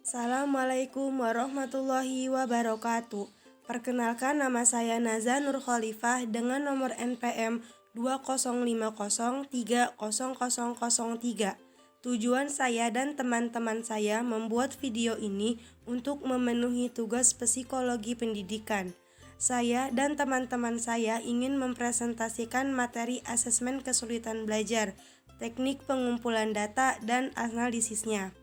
Assalamualaikum warahmatullahi wabarakatuh. Perkenalkan, nama saya Naza Nur Khalifah dengan nomor NPM 2050030003. Tujuan saya dan teman-teman saya membuat video ini untuk memenuhi tugas psikologi pendidikan. Saya dan teman-teman saya ingin mempresentasikan materi asesmen kesulitan belajar, teknik pengumpulan data, dan analisisnya.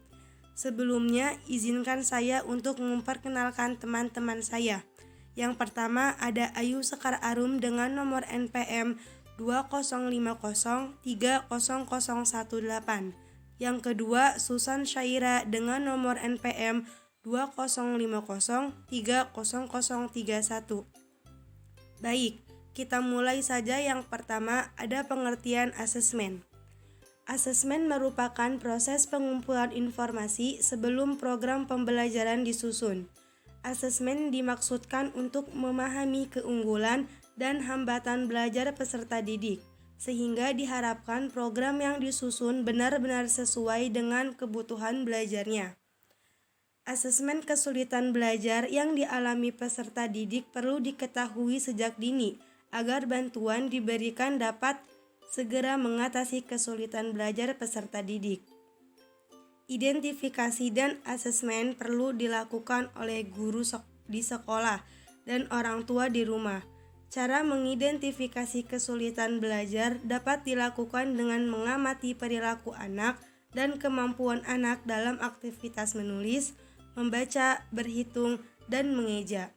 Sebelumnya, izinkan saya untuk memperkenalkan teman-teman saya. Yang pertama ada Ayu Sekar Arum dengan nomor NPM 2050300018. Yang kedua, Susan Syaira dengan nomor NPM 2050300031. Baik, kita mulai saja. Yang pertama ada pengertian asesmen. Asesmen merupakan proses pengumpulan informasi sebelum program pembelajaran disusun. Asesmen dimaksudkan untuk memahami keunggulan dan hambatan belajar peserta didik, sehingga diharapkan program yang disusun benar-benar sesuai dengan kebutuhan belajarnya. Asesmen kesulitan belajar yang dialami peserta didik perlu diketahui sejak dini, agar bantuan diberikan dapat segera mengatasi kesulitan belajar peserta didik. Identifikasi dan asesmen perlu dilakukan oleh guru di sekolah dan orang tua di rumah. Cara mengidentifikasi kesulitan belajar dapat dilakukan dengan mengamati perilaku anak dan kemampuan anak dalam aktivitas menulis, membaca, berhitung, dan mengeja.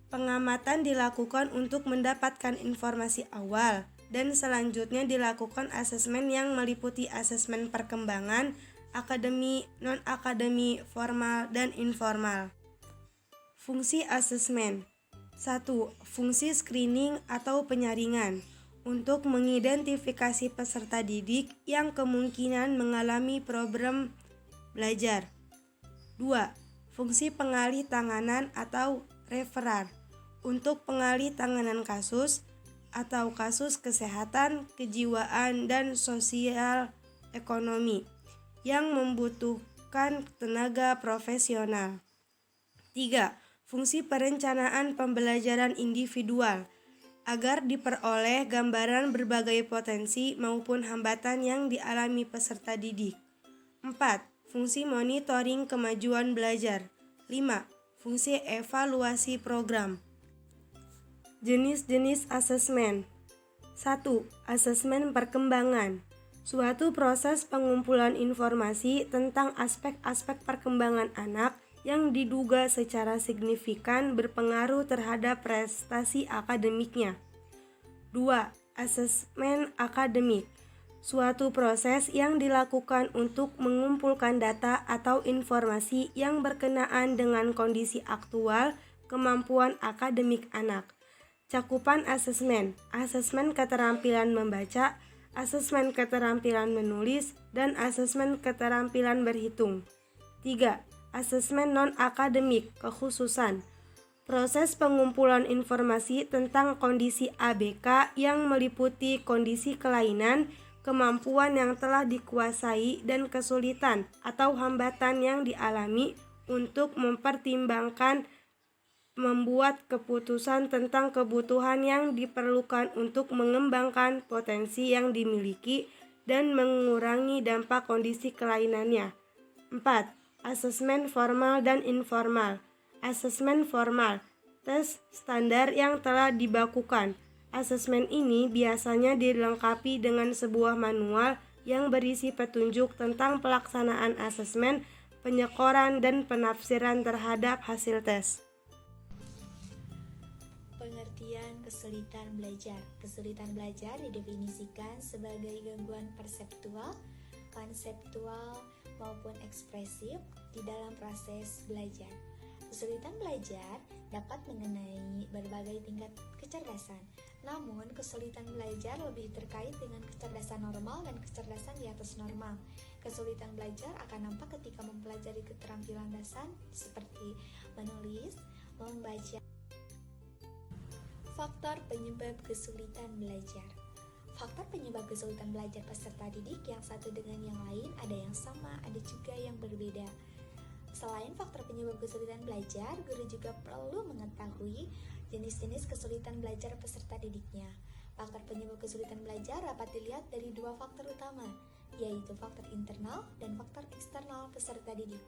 Pengamatan dilakukan untuk mendapatkan informasi awal, dan selanjutnya dilakukan asesmen yang meliputi asesmen perkembangan, akademi, non-akademi, formal, dan informal. Fungsi asesmen. 1. Fungsi screening atau penyaringan untuk mengidentifikasi peserta didik yang kemungkinan mengalami problem belajar. 2. Fungsi pengalih tanganan atau referar untuk pengalih tanganan kasus atau kasus kesehatan, kejiwaan, dan sosial ekonomi yang membutuhkan tenaga profesional. 3. Fungsi perencanaan pembelajaran individual agar diperoleh gambaran berbagai potensi maupun hambatan yang dialami peserta didik. 4. Fungsi monitoring kemajuan belajar. 5. Fungsi evaluasi program. Jenis-jenis asesmen. 1. Asesmen perkembangan. Suatu proses pengumpulan informasi tentang aspek-aspek perkembangan anak yang diduga secara signifikan berpengaruh terhadap prestasi akademiknya. 2. Asesmen akademik. Suatu proses yang dilakukan untuk mengumpulkan data atau informasi yang berkenaan dengan kondisi aktual kemampuan akademik anak. Cakupan asesmen, asesmen keterampilan membaca, asesmen keterampilan menulis, dan asesmen keterampilan berhitung. 3. Asesmen non-akademik, kekhususan. Proses pengumpulan informasi tentang kondisi ABK yang meliputi kondisi kelainan, kemampuan yang telah dikuasai, dan kesulitan atau hambatan yang dialami untuk mempertimbangkan membuat keputusan tentang kebutuhan yang diperlukan untuk mengembangkan potensi yang dimiliki dan mengurangi dampak kondisi kelainannya. 4. Asesmen formal dan informal. Asesmen formal, tes standar yang telah dibakukan. Asesmen ini biasanya dilengkapi dengan sebuah manual yang berisi petunjuk tentang pelaksanaan asesmen, penyekoran, dan penafsiran terhadap hasil tes. Pengertian kesulitan belajar. Kesulitan belajar didefinisikan sebagai gangguan perseptual, konseptual, maupun ekspresif di dalam proses belajar. Kesulitan belajar dapat mengenai berbagai tingkat kecerdasan. Namun, kesulitan belajar lebih terkait dengan kecerdasan normal dan kecerdasan di atas normal. Kesulitan belajar akan nampak ketika mempelajari keterampilan dasar seperti menulis, membaca. Faktor penyebab kesulitan belajar. Faktor penyebab kesulitan belajar peserta didik yang satu dengan yang lain ada yang sama, ada juga yang berbeda. Selain faktor penyebab kesulitan belajar, guru juga perlu mengetahui jenis-jenis kesulitan belajar peserta didiknya. Faktor penyebab kesulitan belajar dapat dilihat dari dua faktor utama, yaitu faktor internal dan faktor eksternal peserta didik.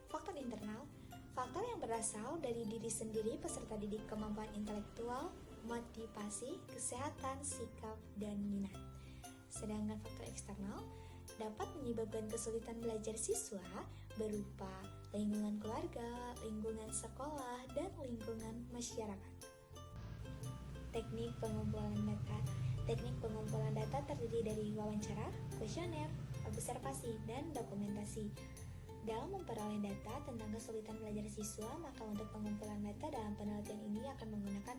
Faktor internal, faktor yang berasal dari diri sendiri peserta didik, kemampuan intelektual, motivasi, kesehatan, sikap, dan minat. Sedangkan faktor eksternal dapat menyebabkan kesulitan belajar siswa berupa lingkungan keluarga, lingkungan sekolah, dan lingkungan masyarakat. Teknik pengumpulan data. Teknik pengumpulan data terdiri dari wawancara, kuesioner, observasi, dan dokumentasi. Dalam memperoleh data tentang kesulitan belajar siswa, maka untuk pengumpulan data dalam penelitian ini akan menggunakan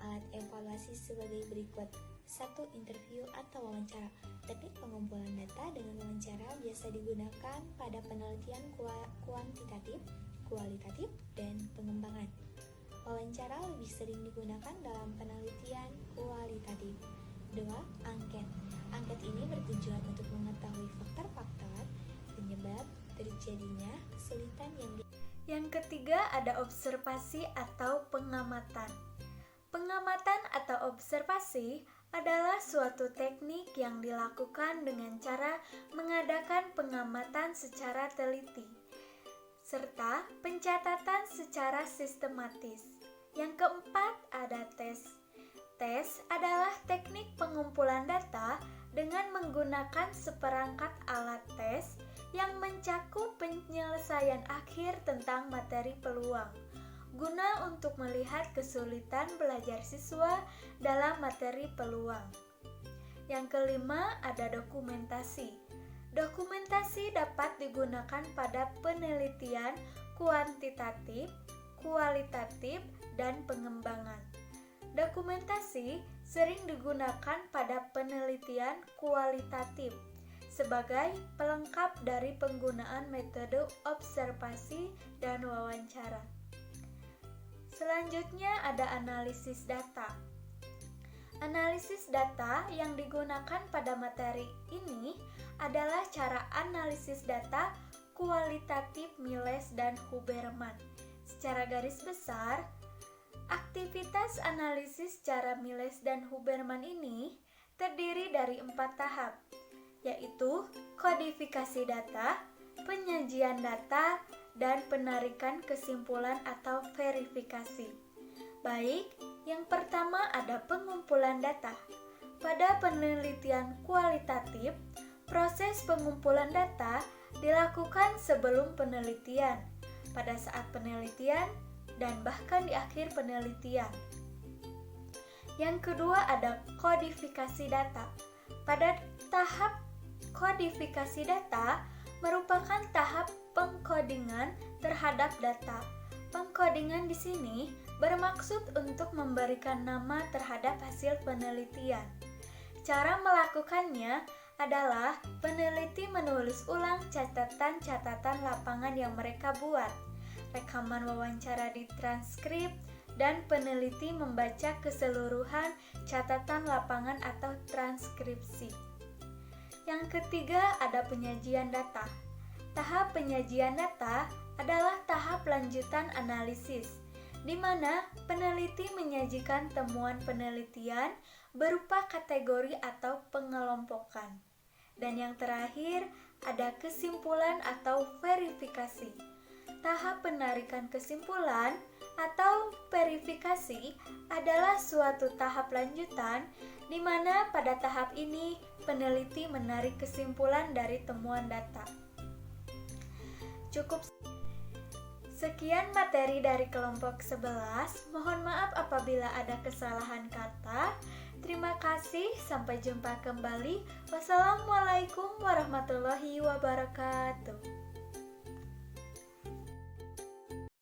alat evaluasi sebagai berikut. 1. Interview atau wawancara. Teknik pengumpulan data dengan wawancara biasa digunakan pada penelitian kuantitatif, kualitatif, dan pengembangan. Wawancara lebih sering digunakan dalam penelitian kualitatif. 2. Angket. Angket ini bertujuan untuk mengetahui faktor-faktor penyebab terjadinya kesulitan Yang ketiga ada observasi atau pengamatan. Pengamatan atau observasi adalah suatu teknik yang dilakukan dengan cara mengadakan pengamatan secara teliti, serta pencatatan secara sistematis. Yang keempat ada tes. Tes adalah teknik pengumpulan data dengan menggunakan seperangkat alat tes yang mencakup penyelesaian akhir tentang materi peluang, guna untuk melihat kesulitan belajar siswa dalam materi peluang. Yang kelima ada dokumentasi. Dokumentasi dapat digunakan pada penelitian kuantitatif, kualitatif, dan pengembangan. Dokumentasi sering digunakan pada penelitian kualitatif sebagai pelengkap dari penggunaan metode observasi dan wawancara. Selanjutnya ada analisis data. Analisis data yang digunakan pada materi ini adalah cara analisis data kualitatif Miles dan Huberman. Secara garis besar, aktivitas analisis cara Miles dan Huberman ini terdiri dari 4 tahap, yaitu kodifikasi data, penyajian data, dan penarikan kesimpulan atau verifikasi. Baik, yang pertama ada pengumpulan data. Pada penelitian kualitatif, proses pengumpulan data dilakukan sebelum penelitian, pada saat penelitian, dan bahkan di akhir penelitian. Yang kedua ada kodifikasi data. Pada tahap kodifikasi data merupakan tahap pengkodingan terhadap data. Pengkodingan di sini bermaksud untuk memberikan nama terhadap hasil penelitian. Cara melakukannya adalah peneliti menulis ulang catatan-catatan lapangan yang mereka buat. Rekaman wawancara ditranskrip dan peneliti membaca keseluruhan catatan lapangan atau transkripsi. Yang ketiga ada penyajian data. Tahap penyajian data adalah tahap lanjutan analisis, di mana peneliti menyajikan temuan penelitian berupa kategori atau pengelompokan. Dan yang terakhir ada kesimpulan atau verifikasi. Tahap penarikan kesimpulan atau verifikasi adalah suatu tahap lanjutan di mana pada tahap ini peneliti menarik kesimpulan dari temuan data. Cukup sekian materi dari kelompok 11. Mohon maaf apabila ada kesalahan kata. Terima kasih, sampai jumpa kembali. Wassalamualaikum warahmatullahi wabarakatuh.